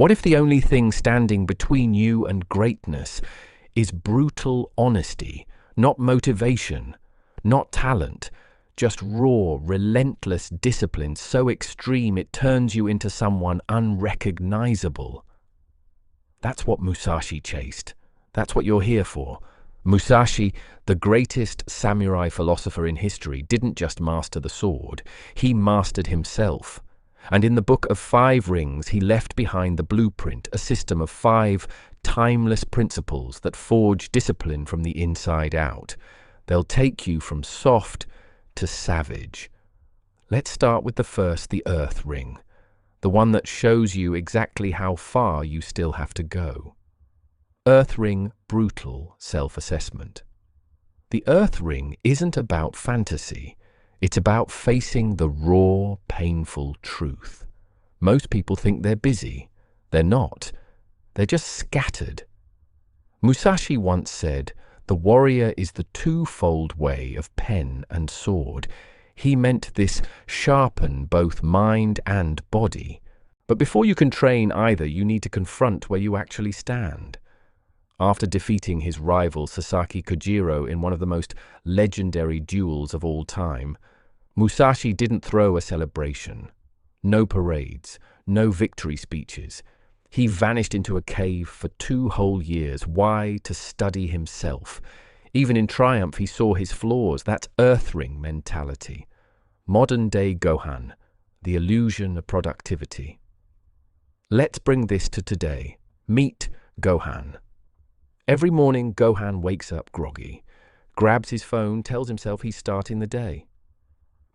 What if the only thing standing between you and greatness is brutal honesty, not motivation, not talent, just raw, relentless discipline so extreme it turns you into someone unrecognizable? That's what Musashi chased. That's what you're here for. Musashi, the greatest samurai philosopher in history, didn't just master the sword, he mastered himself. And in the Book of 5 Rings, he left behind the blueprint, a system of 5 timeless principles that forge discipline from the inside out. They'll take you from soft to savage. Let's start with the first, the Earth Ring, the one that shows you exactly how far you still have to go. Earth Ring, brutal self-assessment. The Earth Ring isn't about fantasy. It's about facing the raw, painful truth. Most people think they're busy. They're not. They're just scattered. Musashi once said, "The warrior is the twofold way of pen and sword." He meant this sharpen both mind and body. But before you can train either, you need to confront where you actually stand. After defeating his rival Sasaki Kojiro in one of the most legendary duels of all time, Musashi didn't throw a celebration. No parades, no victory speeches. He vanished into a cave for 2 whole years. Why? To study himself. Even in triumph, he saw his flaws. That's Earth Ring mentality. Modern-day Gohan, the illusion of productivity. Let's bring this to today. Meet Gohan. Every morning, Gohan wakes up groggy, grabs his phone, tells himself he's starting the day.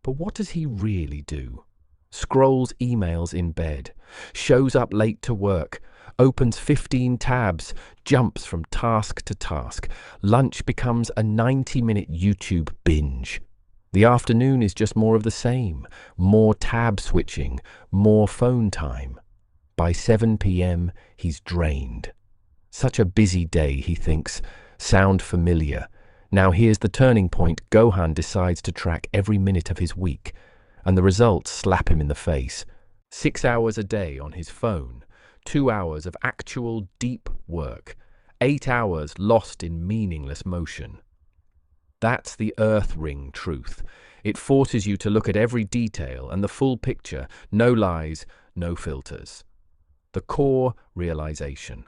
But what does he really do? Scrolls emails in bed, shows up late to work, opens 15 tabs, jumps from task to task. Lunch becomes a 90-minute YouTube binge. The afternoon is just more of the same, more tab switching, more phone time. By 7 p.m., he's drained. Such a busy day, he thinks. Sound familiar? Now here's the turning point. Gohan decides to track every minute of his week, and the results slap him in the face. 6 hours a day on his phone, 2 hours of actual deep work, 8 hours lost in meaningless motion. That's the Earth Ring truth. It forces you to look at every detail and the full picture, no lies, no filters. The core realization.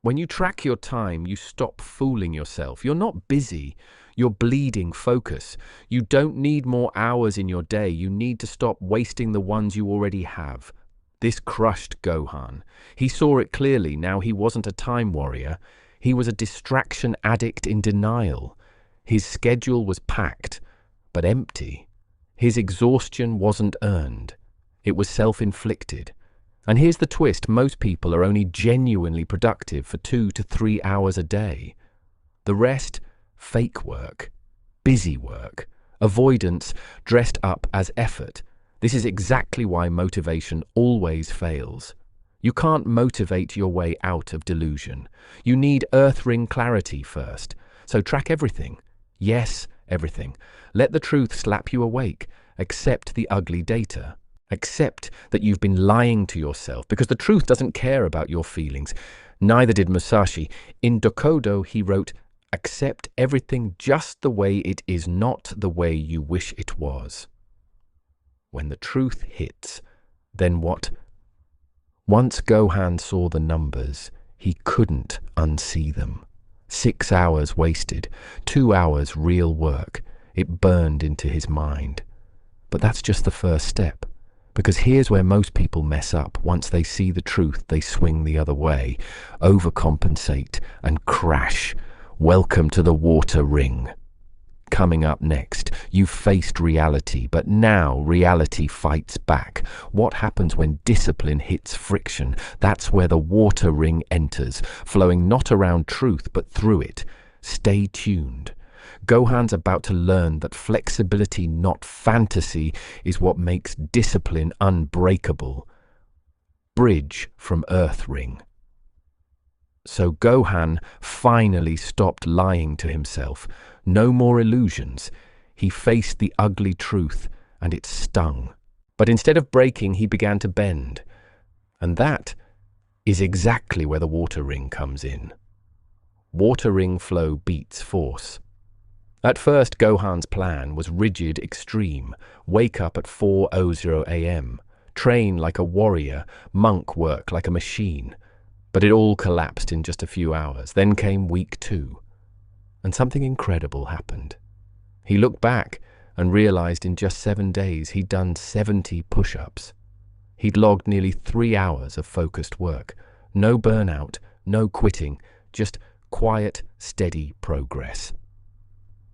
When you track your time, you stop fooling yourself. You're not busy. You're bleeding focus. You don't need more hours in your day. You need to stop wasting the ones you already have. This crushed Gohan. He saw it clearly. Now he wasn't a time warrior. He was a distraction addict in denial. His schedule was packed, but empty. His exhaustion wasn't earned. It was self-inflicted. And here's the twist. Most people are only genuinely productive for 2 to 3 hours a day. The rest, fake work, busy work, avoidance dressed up as effort. This is exactly why motivation always fails. You can't motivate your way out of delusion. You need Earth Ring clarity first. So track everything. Yes, everything. Let the truth slap you awake. Accept the ugly data. Accept that you've been lying to yourself, because the truth doesn't care about your feelings. Neither did Musashi. In Dokudo, he wrote, "Accept everything just the way it is, not the way you wish it was." When the truth hits, then what? Once Gohan saw the numbers, he couldn't unsee them. 6 hours wasted, 2 hours real work. It burned into his mind. But that's just the first step. Because here's where most people mess up. Once they see the truth, they swing the other way, overcompensate, and crash. Welcome to the water ring. Coming up next, you've faced reality, but now reality fights back. What happens when discipline hits friction? That's where the water ring enters, flowing not around truth, but through it. Stay tuned. Gohan's about to learn that flexibility, not fantasy, is what makes discipline unbreakable. Bridge from Earth Ring. So Gohan finally stopped lying to himself. No more illusions. He faced the ugly truth, and it stung. But instead of breaking, he began to bend. And that is exactly where the water ring comes in. Water ring flow beats force. At first, Gohan's plan was rigid extreme. Wake up at 4:00 a.m. Train like a warrior, monk work like a machine. But it all collapsed in just a few hours. Then came week 2. And something incredible happened. He looked back and realized in just 7 days he'd done 70 push-ups. He'd logged nearly 3 hours of focused work. No burnout, no quitting, just quiet, steady progress.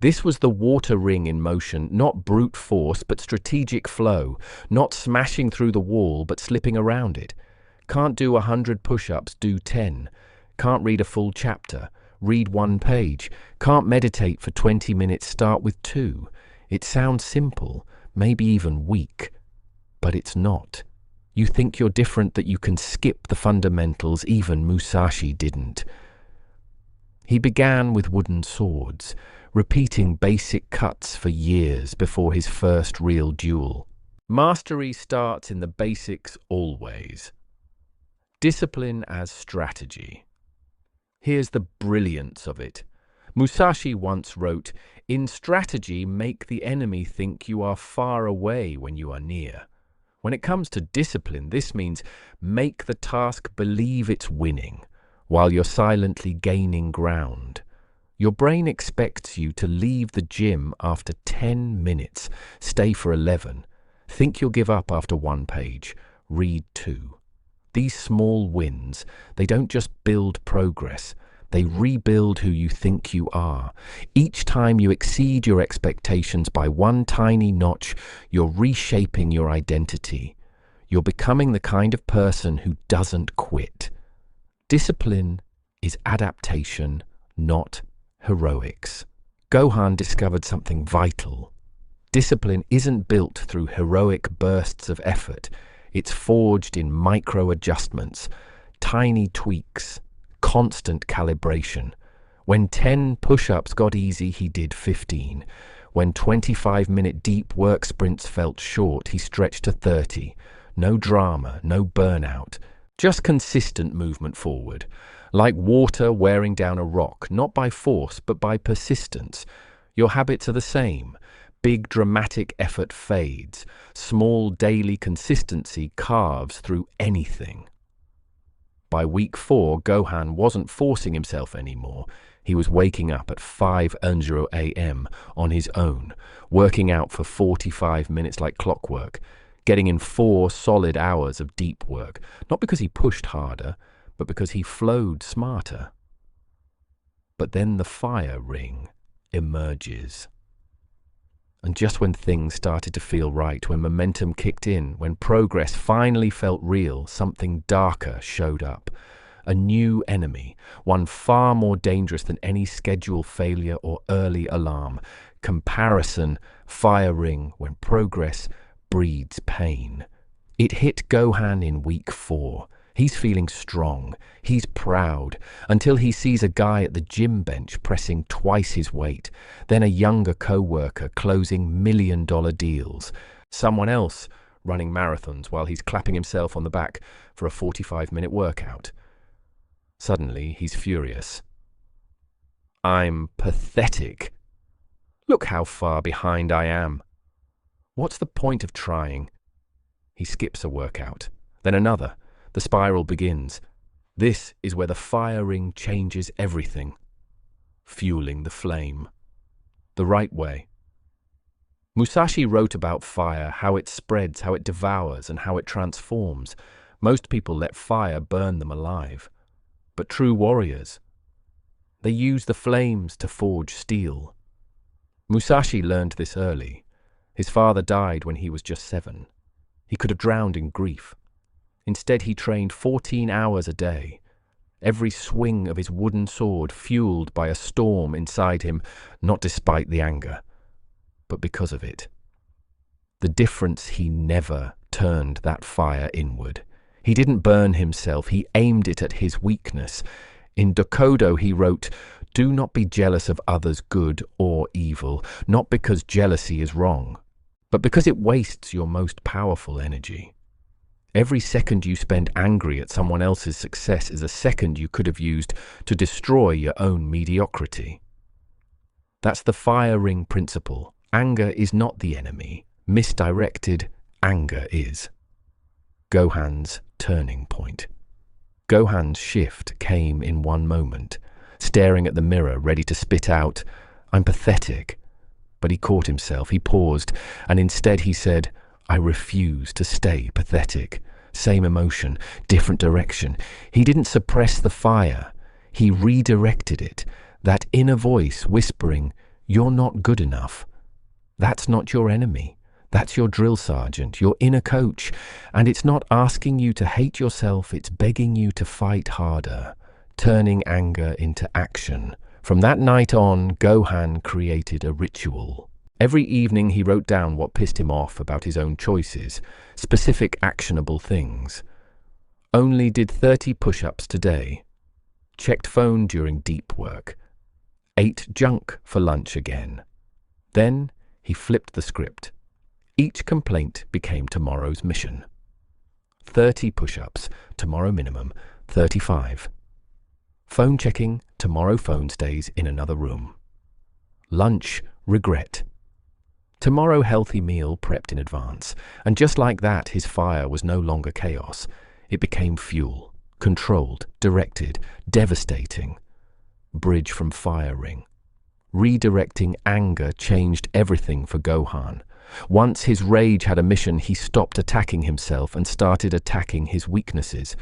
This was the water ring in motion, not brute force, but strategic flow, not smashing through the wall, but slipping around it. Can't do 100 push-ups, do 10. Can't read a full chapter, read 1 page. Can't meditate for 20 minutes, start with 2. It sounds simple, maybe even weak, but it's not. You think you're different, that you can skip the fundamentals. Even Musashi didn't. He began with wooden swords, repeating basic cuts for years before his first real duel. Mastery starts in the basics always. Discipline as strategy. Here's the brilliance of it. Musashi once wrote, "In strategy, make the enemy think you are far away when you are near." When it comes to discipline, this means make the task believe it's winning, while you're silently gaining ground. Your brain expects you to leave the gym after 10 minutes, stay for 11, think you'll give up after 1 page, read 2. These small wins, they don't just build progress, they rebuild who you think you are. Each time you exceed your expectations by 1 tiny notch, you're reshaping your identity. You're becoming the kind of person who doesn't quit. Discipline is adaptation, not heroics. Gohan discovered something vital. Discipline isn't built through heroic bursts of effort. It's forged in micro-adjustments, tiny tweaks, constant calibration. When 10 push-ups got easy, he did 15. When 25-minute deep work sprints felt short, he stretched to 30. No drama, no burnout, just consistent movement forward. Like water wearing down a rock, not by force, but by persistence. Your habits are the same. Big dramatic effort fades. Small daily consistency carves through anything. By week 4, Gohan wasn't forcing himself anymore. He was waking up at 5:00 a.m. on his own, working out for 45 minutes like clockwork, getting in 4 solid hours of deep work, not because he pushed harder, but because he flowed smarter. But then the fire ring emerges. And just when things started to feel right, when momentum kicked in, when progress finally felt real, something darker showed up. A new enemy, one far more dangerous than any schedule failure or early alarm. Comparison, fire ring, when progress breeds pain. It hit Gohan in week 4. He's feeling strong. He's proud, until he sees a guy at the gym bench pressing twice his weight, then a younger co-worker closing $1 million deals, someone else running marathons while he's clapping himself on the back for a 45-minute workout. Suddenly, he's furious. I'm pathetic. Look how far behind I am. What's the point of trying? He skips a workout, then another. The spiral begins. This is where the fire ring changes everything, fueling the flame. The right way. Musashi wrote about fire, how it spreads, how it devours, and how it transforms. Most people let fire burn them alive. But true warriors, they use the flames to forge steel. Musashi learned this early. His father died when he was just 7. He could have drowned in grief. Instead, he trained 14 hours a day. Every swing of his wooden sword fueled by a storm inside him, not despite the anger, but because of it. The difference, he never turned that fire inward. He didn't burn himself, he aimed it at his weakness. In Dokudo, he wrote, "Do not be jealous of others' good or evil, not because jealousy is wrong, but because it wastes your most powerful energy." Every second you spend angry at someone else's success is a second you could have used to destroy your own mediocrity. That's the fire ring principle. Anger is not the enemy. Misdirected anger is. Gohan's turning point. Gohan's shift came in one moment, staring at the mirror, ready to spit out, "I'm pathetic." But he caught himself, he paused, and instead he said, "I refuse to stay pathetic." Same emotion, different direction. He didn't suppress the fire, he redirected it. That inner voice whispering, "You're not good enough." That's not your enemy. That's your drill sergeant, your inner coach. And it's not asking you to hate yourself, it's begging you to fight harder, turning anger into action. From that night on, Gohan created a ritual. Every evening he wrote down what pissed him off about his own choices, specific actionable things. Only did 30 push-ups today. Checked phone during deep work. Ate junk for lunch again. Then he flipped the script. Each complaint became tomorrow's mission. 30 push-ups, tomorrow minimum, 35. Phone checking, tomorrow phone stays in another room. Lunch, regret. Tomorrow healthy meal prepped in advance. And just like that, his fire was no longer chaos. It became fuel, controlled, directed, devastating. Bridge from fire ring. Redirecting anger changed everything for Gohan. Once his rage had a mission, he stopped attacking himself and started attacking his weaknesses.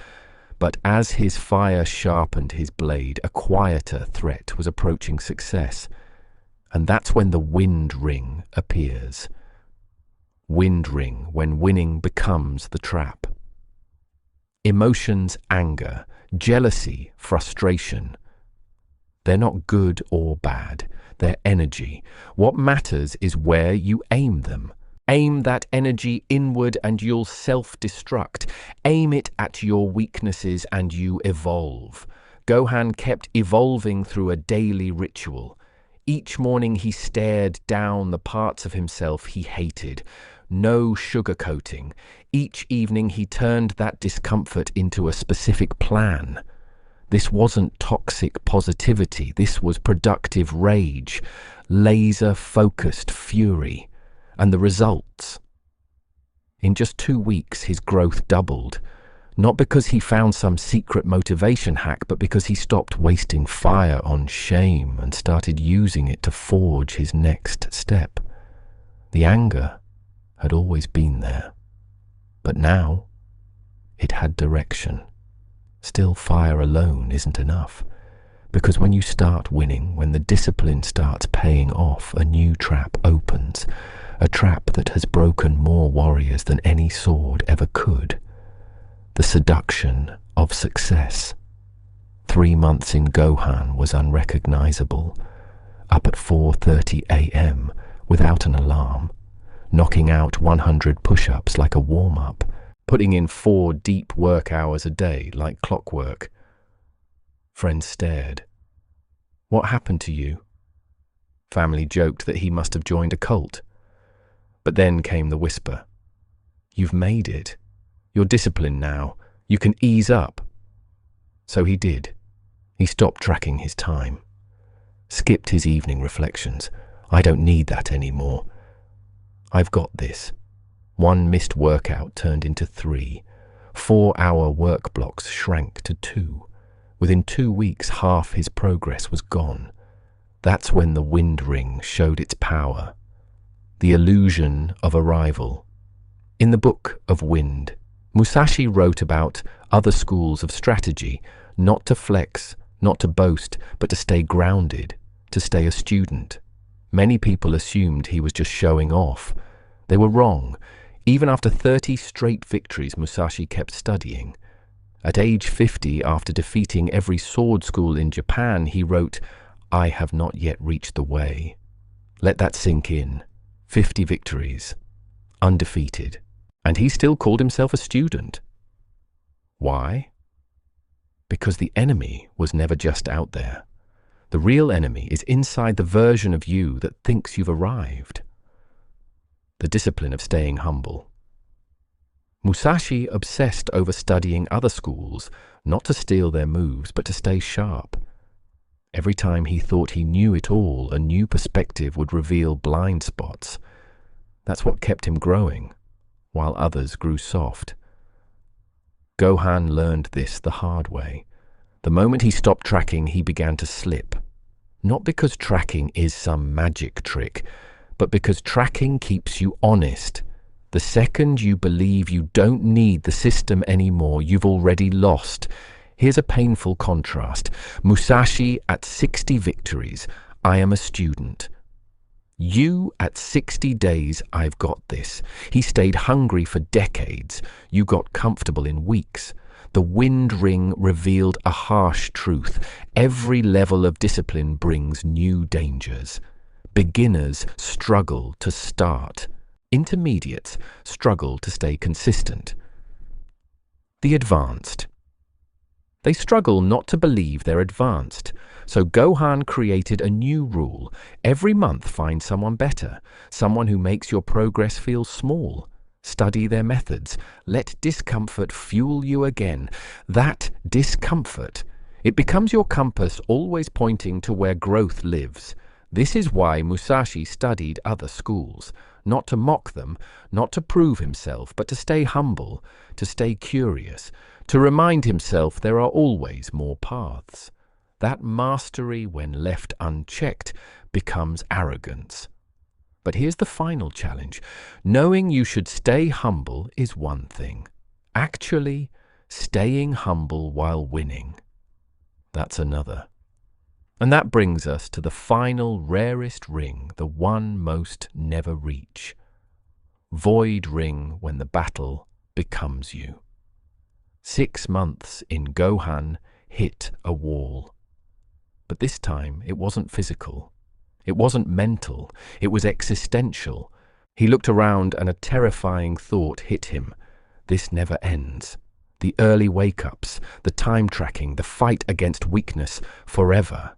But as his fire sharpened his blade, a quieter threat was approaching success. And that's when the wind ring appears. Wind ring, when winning becomes the trap. Emotions, anger, jealousy, frustration. They're not good or bad. They're energy. What matters is where you aim them. Aim that energy inward and you'll self-destruct. Aim it at your weaknesses and you evolve. Gohan kept evolving through a daily ritual. Each morning he stared down the parts of himself he hated. No sugarcoating. Each evening he turned that discomfort into a specific plan. This wasn't toxic positivity, this was productive rage, laser-focused fury. And the results? In just 2 weeks, his growth doubled. Not because he found some secret motivation hack, but because he stopped wasting fire on shame and started using it to forge his next step. The anger had always been there, but now it had direction. Still, fire alone isn't enough, because when you start winning, when the discipline starts paying off, a new trap opens, a trap that has broken more warriors than any sword ever could. The seduction of success. 3 months in Gohan was unrecognizable, up at 4:30 a.m. without an alarm, knocking out 100 push-ups like a warm-up, putting in 4 deep work hours a day like clockwork. Friends stared. What happened to you? Family joked that he must have joined a cult. But then came the whisper. You've made it. You're disciplined now. You can ease up. So he did. He stopped tracking his time. Skipped his evening reflections. I don't need that anymore. I've got this. 1 missed workout turned into 3. 4-hour work blocks shrank to 2. Within 2 weeks, half his progress was gone. That's when the wind ring showed its power. The illusion of arrival. In the Book of Wind, Musashi wrote about other schools of strategy, not to flex, not to boast, but to stay grounded, to stay a student. Many people assumed he was just showing off. They were wrong. Even after 30 straight victories, Musashi kept studying. At age 50, after defeating every sword school in Japan, he wrote, I have not yet reached the way. Let that sink in. 50 victories. Undefeated. And he still called himself a student. Why? Because the enemy was never just out there. The real enemy is inside the version of you that thinks you've arrived. The discipline of staying humble. Musashi obsessed over studying other schools, not to steal their moves, but to stay sharp. Every time he thought he knew it all, a new perspective would reveal blind spots. That's what kept him growing, while others grew soft. Gohan learned this the hard way. The moment he stopped tracking, he began to slip. Not because tracking is some magic trick, but because tracking keeps you honest. The second you believe you don't need the system anymore, you've already lost. Here's a painful contrast. Musashi at 60 victories, I am a student. You at 60 days, I've got this. He stayed hungry for decades. You got comfortable in weeks. The wind ring revealed a harsh truth. Every level of discipline brings new dangers. Beginners struggle to start. Intermediates struggle to stay consistent. The advanced. They struggle not to believe they're advanced. So Gohan created a new rule. Every month find someone better, someone who makes your progress feel small. Study their methods. Let discomfort fuel you again. That discomfort, it becomes your compass, always pointing to where growth lives. This is why Musashi studied other schools. Not to mock them, not to prove himself, but to stay humble, to stay curious, to remind himself there are always more paths. That mastery, when left unchecked, becomes arrogance. But here's the final challenge. Knowing you should stay humble is one thing. Actually, staying humble while winning, that's another. And that brings us to the final, rarest ring, the one most never reach. Void ring when the battle becomes you. 6 months in Gohan hit a wall. But this time it wasn't physical. It wasn't mental. It was existential. He looked around and a terrifying thought hit him. This never ends. The early wake-ups, the time tracking, the fight against weakness, forever.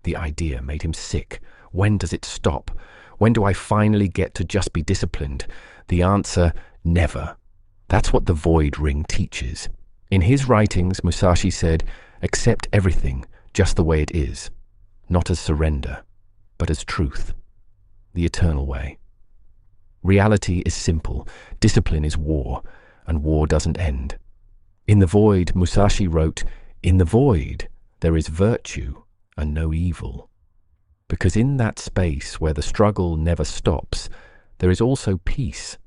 The idea made him sick. When does it stop? When do I finally get to just be disciplined? The answer, never. That's what the Void Ring teaches. In his writings, Musashi said, accept everything just the way it is, not as surrender, but as truth, the eternal way. Reality is simple, discipline is war, and war doesn't end. In the Void, Musashi wrote, in the Void, there is virtue and no evil. Because in that space where the struggle never stops, there is also peace.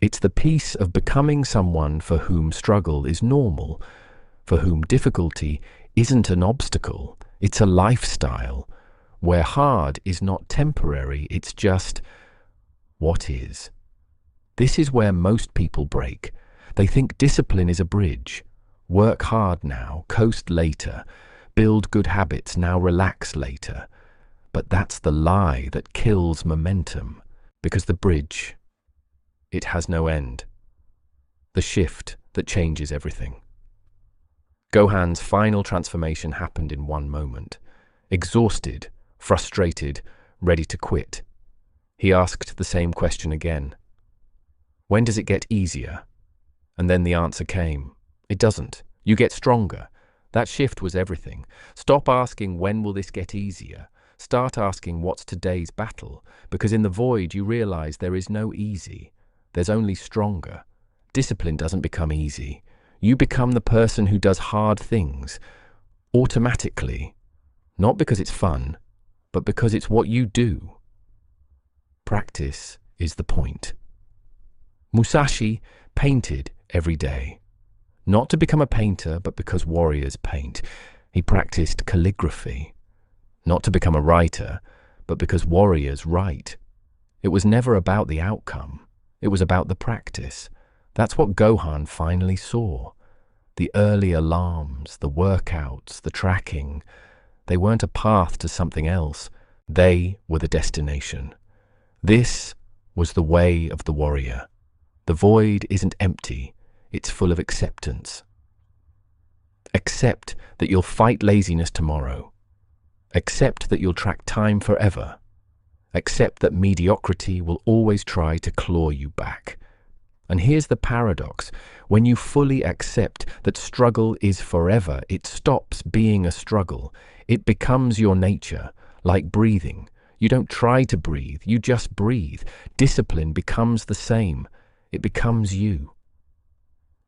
It's the peace of becoming someone for whom struggle is normal, for whom difficulty isn't an obstacle, it's a lifestyle, where hard is not temporary, it's just what is. This is where most people break. They think discipline is a bridge. Work hard now, coast later. Build good habits, now relax later. But that's the lie that kills momentum, because the bridge, it has no end. The shift that changes everything. Gohan's final transformation happened in one moment. Exhausted, frustrated, ready to quit. He asked the same question again. When does it get easier? And then the answer came. It doesn't. You get stronger. That shift was everything. Stop asking, when will this get easier? Start asking, what's today's battle? Because in the Void, you realize there is no easy. There's only stronger. Discipline doesn't become easy. You become the person who does hard things, automatically. Not because it's fun, but because it's what you do. Practice is the point. Musashi painted every day. Not to become a painter, but because warriors paint. He practiced calligraphy. Not to become a writer, but because warriors write. It was never about the outcome. It was about the practice. That's what Gohan finally saw. The early alarms, the workouts, the tracking. They weren't a path to something else. They were the destination. This was the way of the warrior. The Void isn't empty. It's full of acceptance. Accept that you'll fight laziness tomorrow. Accept that you'll track time forever. Accept that mediocrity will always try to claw you back. And here's the paradox. When you fully accept that struggle is forever, it stops being a struggle. It becomes your nature, like breathing. You don't try to breathe, you just breathe. Discipline becomes the same. It becomes you.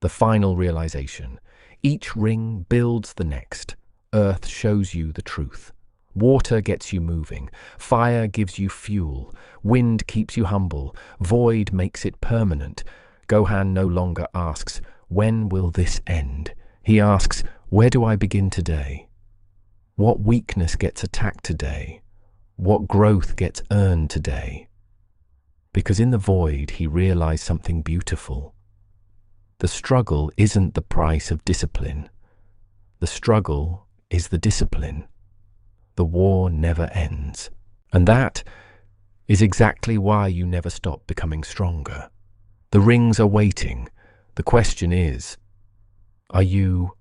The final realization. Each ring builds the next. Earth shows you the truth. Water gets you moving. Fire gives you fuel. Wind keeps you humble. Void makes it permanent. Gohan no longer asks, "When will this end?" He asks, "Where do I begin today? What weakness gets attacked today? What growth gets earned today?" Because in the void, he realized something beautiful. The struggle isn't the price of discipline. The struggle is the discipline. The war never ends. And that is exactly why you never stop becoming stronger. The rings are waiting. The question is, are you